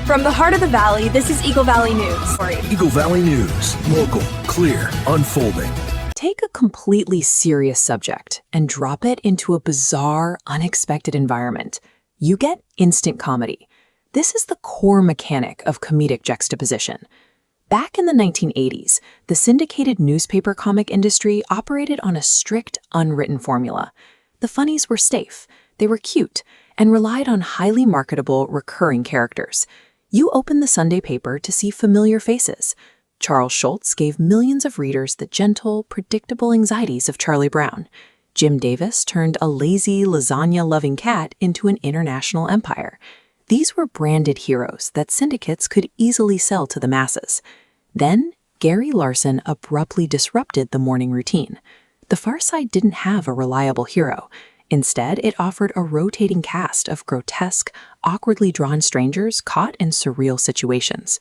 From the heart of the Valley, this is Eagle Valley News. Eagle Valley News. Local, clear, unfolding. Take a completely serious subject and drop it into a bizarre, unexpected environment. You get instant comedy. This is the core mechanic of comedic juxtaposition. Back in the 1980s, the syndicated newspaper comic industry operated on a strict, unwritten formula. The funnies were safe, they were cute, and relied on highly marketable, recurring characters. You opened the Sunday paper to see familiar faces. Charles Schulz gave millions of readers the gentle, predictable anxieties of Charlie Brown. Jim Davis turned a lazy, lasagna-loving cat into an international empire. These were branded heroes that syndicates could easily sell to the masses. Then, Gary Larson abruptly disrupted the morning routine. The Farside didn't have a reliable hero. Instead, it offered a rotating cast of grotesque, awkwardly drawn strangers caught in surreal situations.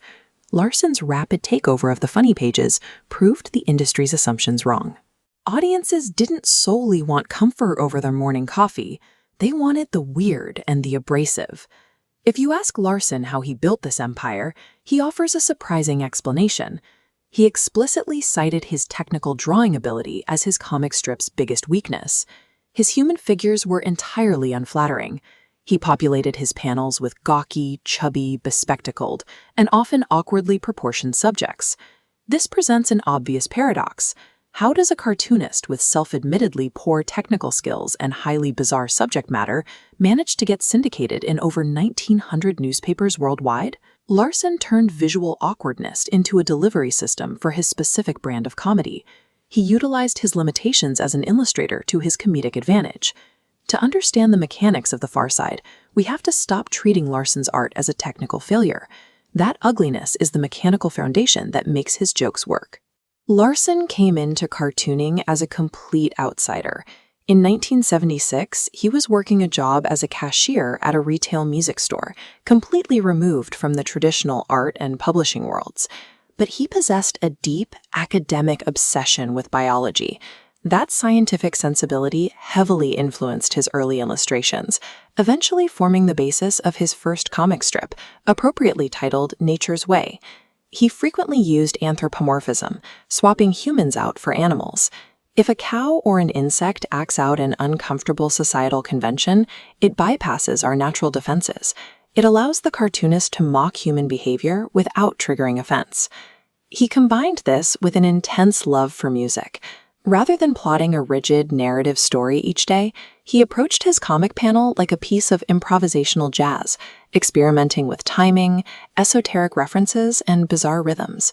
Larson's rapid takeover of the funny pages proved the industry's assumptions wrong. Audiences didn't solely want comfort over their morning coffee. They wanted the weird and the abrasive. If you ask Larson how he built this empire, he offers a surprising explanation. He explicitly cited his technical drawing ability as his comic strip's biggest weakness. His human figures were entirely unflattering. He populated his panels with gawky, chubby, bespectacled, and often awkwardly proportioned subjects. This presents an obvious paradox. How does a cartoonist with self-admittedly poor technical skills and highly bizarre subject matter manage to get syndicated in over 1,900 newspapers worldwide? Larson turned visual awkwardness into a delivery system for his specific brand of comedy. He utilized his limitations as an illustrator to his comedic advantage. To understand the mechanics of the Farside, we have to stop treating Larson's art as a technical failure. That ugliness is the mechanical foundation that makes his jokes work. Larson came into cartooning as a complete outsider. In 1976, he was working a job as a cashier at a retail music store, completely removed from the traditional art and publishing worlds. But he possessed a deep academic obsession with biology. That scientific sensibility heavily influenced his early illustrations, eventually forming the basis of his first comic strip, appropriately titled Nature's Way. He frequently used anthropomorphism, swapping humans out for animals. If a cow or an insect acts out an uncomfortable societal convention, it bypasses our natural defenses. It allows the cartoonist to mock human behavior without triggering offense. He combined this with an intense love for music. Rather than plotting a rigid narrative story each day, he approached his comic panel like a piece of improvisational jazz, experimenting with timing, esoteric references, and bizarre rhythms.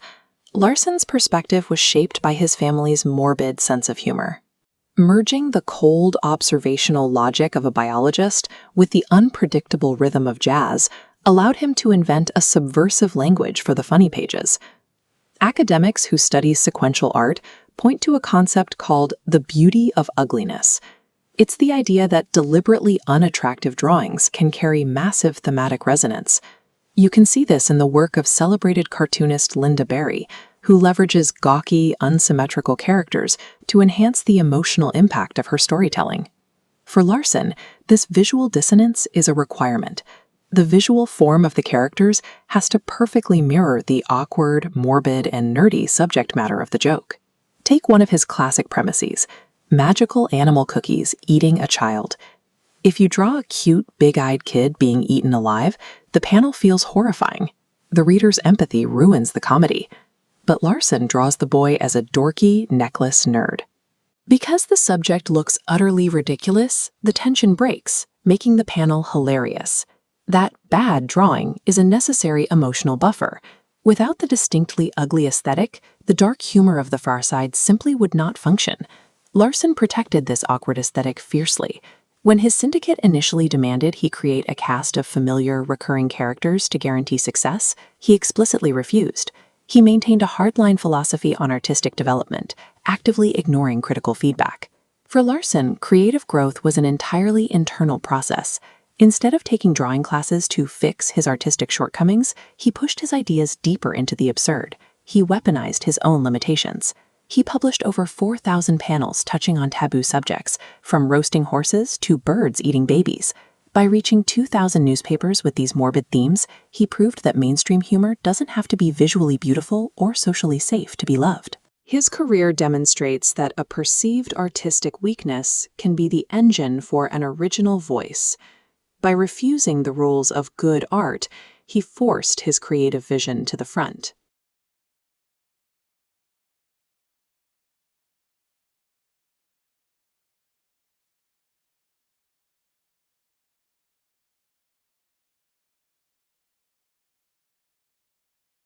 Larson's perspective was shaped by his family's morbid sense of humor. Merging the cold, observational logic of a biologist with the unpredictable rhythm of jazz allowed him to invent a subversive language for the funny pages. Academics who study sequential art point to a concept called the beauty of ugliness. It's the idea that deliberately unattractive drawings can carry massive thematic resonance. You can see this in the work of celebrated cartoonist Lynda Barry, who leverages gawky, unsymmetrical characters to enhance the emotional impact of her storytelling. For Larson, this visual dissonance is a requirement. The visual form of the characters has to perfectly mirror the awkward, morbid, and nerdy subject matter of the joke. Take one of his classic premises, magical animal cookies eating a child. If you draw a cute, big-eyed kid being eaten alive, the panel feels horrifying. The reader's empathy ruins the comedy. But Larson draws the boy as a dorky, necklace nerd. Because the subject looks utterly ridiculous, the tension breaks, making the panel hilarious. That bad drawing is a necessary emotional buffer. Without the distinctly ugly aesthetic, the dark humor of the Farside simply would not function. Larson protected this awkward aesthetic fiercely. When his syndicate initially demanded he create a cast of familiar, recurring characters to guarantee success, he explicitly refused. He maintained a hardline philosophy on artistic development, actively ignoring critical feedback. For Larson, creative growth was an entirely internal process. Instead of taking drawing classes to fix his artistic shortcomings, he pushed his ideas deeper into the absurd. He weaponized his own limitations. He published over 4,000 panels touching on taboo subjects, from roasting horses to birds eating babies. By reaching 2,000 newspapers with these morbid themes, he proved that mainstream humor doesn't have to be visually beautiful or socially safe to be loved. His career demonstrates that a perceived artistic weakness can be the engine for an original voice. By refusing the rules of good art, he forced his creative vision to the front.